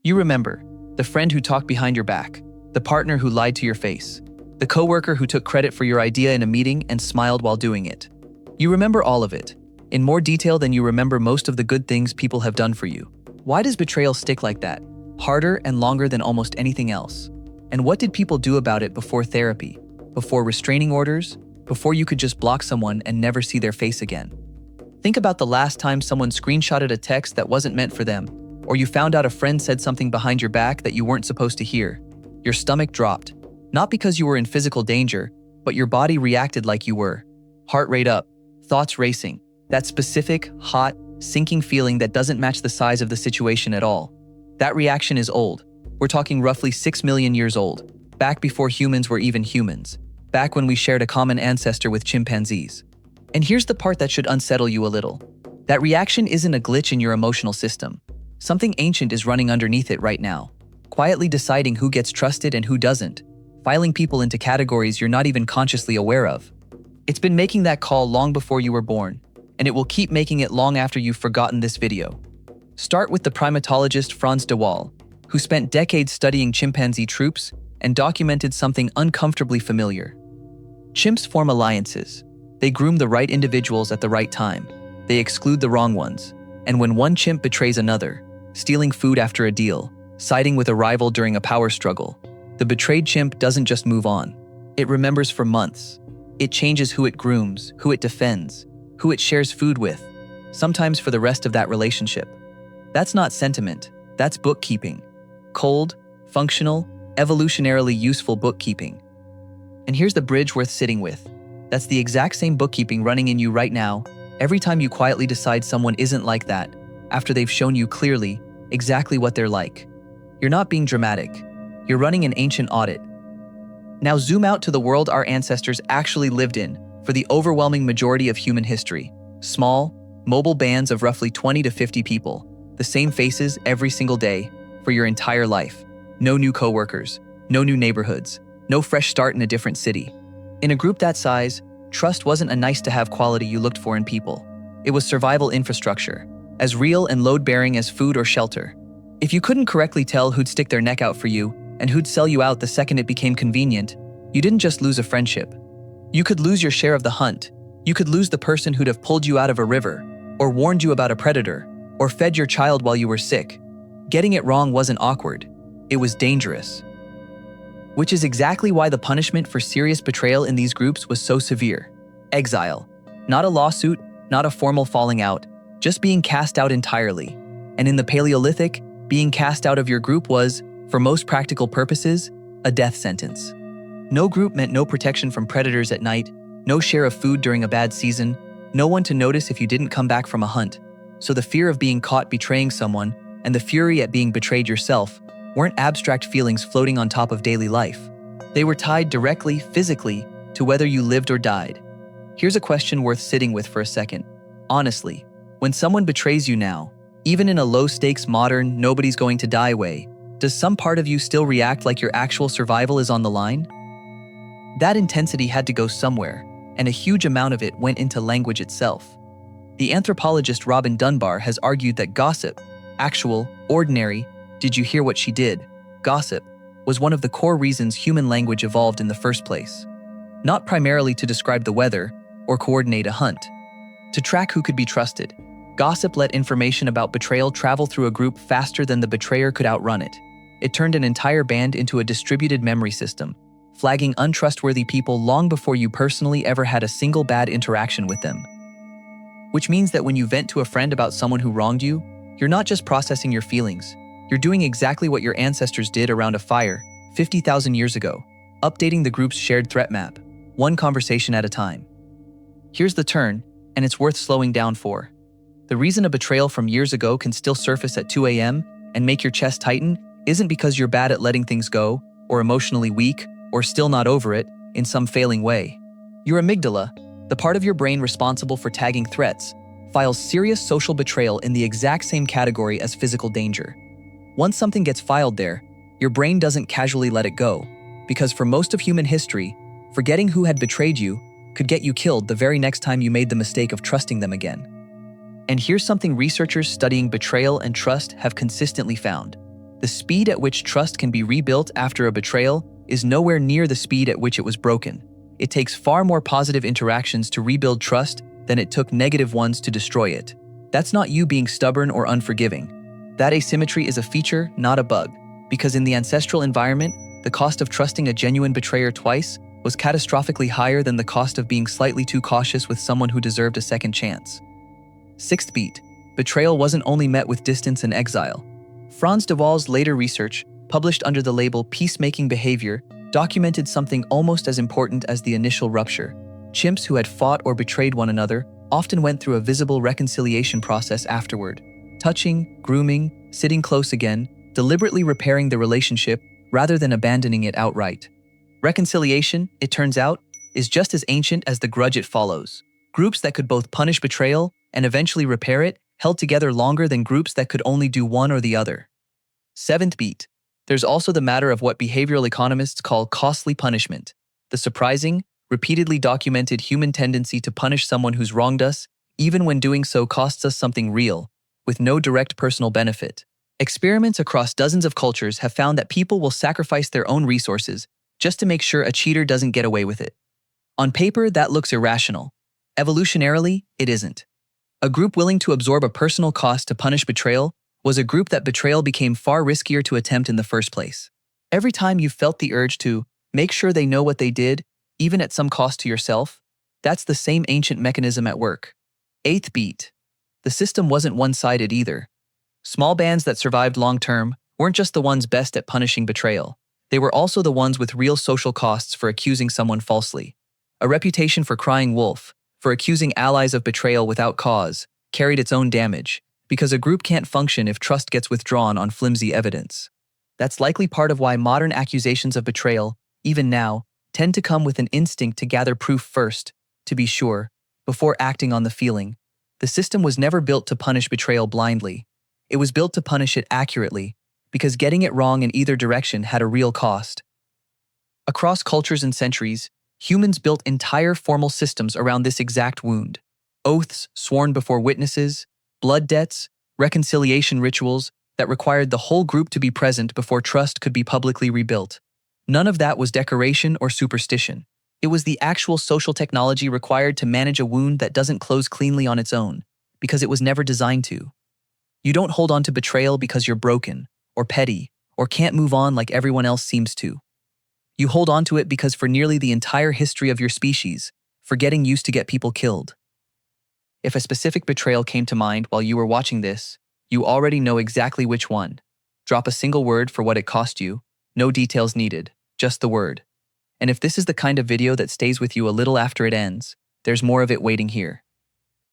You remember, the friend who talked behind your back, the partner who lied to your face, the coworker who took credit for your idea in a meeting and smiled while doing it. You remember all of it, in more detail than you remember most of the good things people have done for you. Why does betrayal stick like that, harder and longer than almost anything else? And what did people do about it before therapy, before restraining orders, before you could just block someone and never see their face again? Think about the last time someone screenshotted a text that wasn't meant for them, or you found out a friend said something behind your back that you weren't supposed to hear. Your stomach dropped, not because you were in physical danger, but your body reacted like you were. Heart rate up, thoughts racing, that specific, hot, sinking feeling that doesn't match the size of the situation at all. That reaction is old. We're talking roughly 6 million years old, back before humans were even humans, back when we shared a common ancestor with chimpanzees. And here's the part that should unsettle you a little. That reaction isn't a glitch in your emotional system. Something ancient is running underneath it right now, quietly deciding who gets trusted and who doesn't, filing people into categories you're not even consciously aware of. It's been making that call long before you were born, and it will keep making it long after you've forgotten this video. Start with the primatologist Franz de Waal, who spent decades studying chimpanzee troops and documented something uncomfortably familiar. Chimps form alliances. They groom the right individuals at the right time. They exclude the wrong ones. And when one chimp betrays another, stealing food after a deal, siding with a rival during a power struggle, the betrayed chimp doesn't just move on. It remembers for months. It changes who it grooms, who it defends, who it shares food with, sometimes for the rest of that relationship. That's not sentiment, that's bookkeeping. Cold, functional, evolutionarily useful bookkeeping. And here's the bridge worth sitting with. That's the exact same bookkeeping running in you right now, every time you quietly decide someone isn't like that, after they've shown you clearly exactly what they're like. You're not being dramatic. You're running an ancient audit. Now zoom out to the world our ancestors actually lived in for the overwhelming majority of human history. Small, mobile bands of roughly 20 to 50 people, the same faces every single day for your entire life. No new coworkers, no new neighborhoods, no fresh start in a different city. In a group that size, trust wasn't a nice-to-have quality you looked for in people. It was survival infrastructure, as real and load-bearing as food or shelter. If you couldn't correctly tell who'd stick their neck out for you and who'd sell you out the second it became convenient, you didn't just lose a friendship. You could lose your share of the hunt. You could lose the person who'd have pulled you out of a river, or warned you about a predator, or fed your child while you were sick. Getting it wrong wasn't awkward. It was dangerous. Which is exactly why the punishment for serious betrayal in these groups was so severe. Exile. Not a lawsuit, not a formal falling out, just being cast out entirely. And in the Paleolithic, being cast out of your group was, for most practical purposes, a death sentence. No group meant no protection from predators at night, no share of food during a bad season, no one to notice if you didn't come back from a hunt. So the fear of being caught betraying someone and the fury at being betrayed yourself weren't abstract feelings floating on top of daily life. They were tied directly, physically, to whether you lived or died. Here's a question worth sitting with for a second. Honestly, when someone betrays you now, even in a low-stakes, modern, nobody's going to die way, does some part of you still react like your actual survival is on the line? That intensity had to go somewhere, and a huge amount of it went into language itself. The anthropologist Robin Dunbar has argued that gossip, actual, ordinary, did you hear what she did? Gossip was one of the core reasons human language evolved in the first place. Not primarily to describe the weather or coordinate a hunt. To track who could be trusted, gossip let information about betrayal travel through a group faster than the betrayer could outrun it. It turned an entire band into a distributed memory system, flagging untrustworthy people long before you personally ever had a single bad interaction with them. Which means that when you vent to a friend about someone who wronged you, you're not just processing your feelings. You're doing exactly what your ancestors did around a fire 50,000 years ago, updating the group's shared threat map, one conversation at a time. Here's the turn, and it's worth slowing down for. The reason a betrayal from years ago can still surface at 2 a.m. and make your chest tighten isn't because you're bad at letting things go, or emotionally weak, or still not over it in some failing way. Your amygdala, the part of your brain responsible for tagging threats, files serious social betrayal in the exact same category as physical danger. Once something gets filed there, your brain doesn't casually let it go, because for most of human history, forgetting who had betrayed you could get you killed the very next time you made the mistake of trusting them again. And here's something researchers studying betrayal and trust have consistently found. The speed at which trust can be rebuilt after a betrayal is nowhere near the speed at which it was broken. It takes far more positive interactions to rebuild trust than it took negative ones to destroy it. That's not you being stubborn or unforgiving. That asymmetry is a feature, not a bug, because in the ancestral environment, the cost of trusting a genuine betrayer twice was catastrophically higher than the cost of being slightly too cautious with someone who deserved a second chance. Sixth beat. Betrayal wasn't only met with distance and exile. Franz de Waal's later research, published under the label Peacemaking Behavior, documented something almost as important as the initial rupture. Chimps who had fought or betrayed one another often went through a visible reconciliation process afterward. Touching, grooming, sitting close again, deliberately repairing the relationship rather than abandoning it outright. Reconciliation, it turns out, is just as ancient as the grudge it follows. Groups that could both punish betrayal and eventually repair it held together longer than groups that could only do one or the other. Seventh beat. There's also the matter of what behavioral economists call costly punishment, the surprising, repeatedly documented human tendency to punish someone who's wronged us, even when doing so costs us something real, with no direct personal benefit. Experiments across dozens of cultures have found that people will sacrifice their own resources just to make sure a cheater doesn't get away with it. On paper, that looks irrational. Evolutionarily, it isn't. A group willing to absorb a personal cost to punish betrayal was a group that betrayal became far riskier to attempt in the first place. Every time you felt the urge to make sure they know what they did, even at some cost to yourself, that's the same ancient mechanism at work. Eighth beat. The system wasn't one-sided either. Small bands that survived long-term weren't just the ones best at punishing betrayal. They were also the ones with real social costs for accusing someone falsely. A reputation for crying wolf, for accusing allies of betrayal without cause, carried its own damage, because a group can't function if trust gets withdrawn on flimsy evidence. That's likely part of why modern accusations of betrayal, even now, tend to come with an instinct to gather proof first, to be sure, before acting on the feeling. The system was never built to punish betrayal blindly. It was built to punish it accurately, because getting it wrong in either direction had a real cost. Across cultures and centuries, humans built entire formal systems around this exact wound. Oaths sworn before witnesses, blood debts, reconciliation rituals that required the whole group to be present before trust could be publicly rebuilt. None of that was decoration or superstition. It was the actual social technology required to manage a wound that doesn't close cleanly on its own, because it was never designed to. You don't hold on to betrayal because you're broken, or petty, or can't move on like everyone else seems to. You hold on to it because for nearly the entire history of your species, forgetting used to get people killed. If a specific betrayal came to mind while you were watching this, you already know exactly which one. Drop a single word for what it cost you, no details needed, just the word. And if this is the kind of video that stays with you a little after it ends, there's more of it waiting here.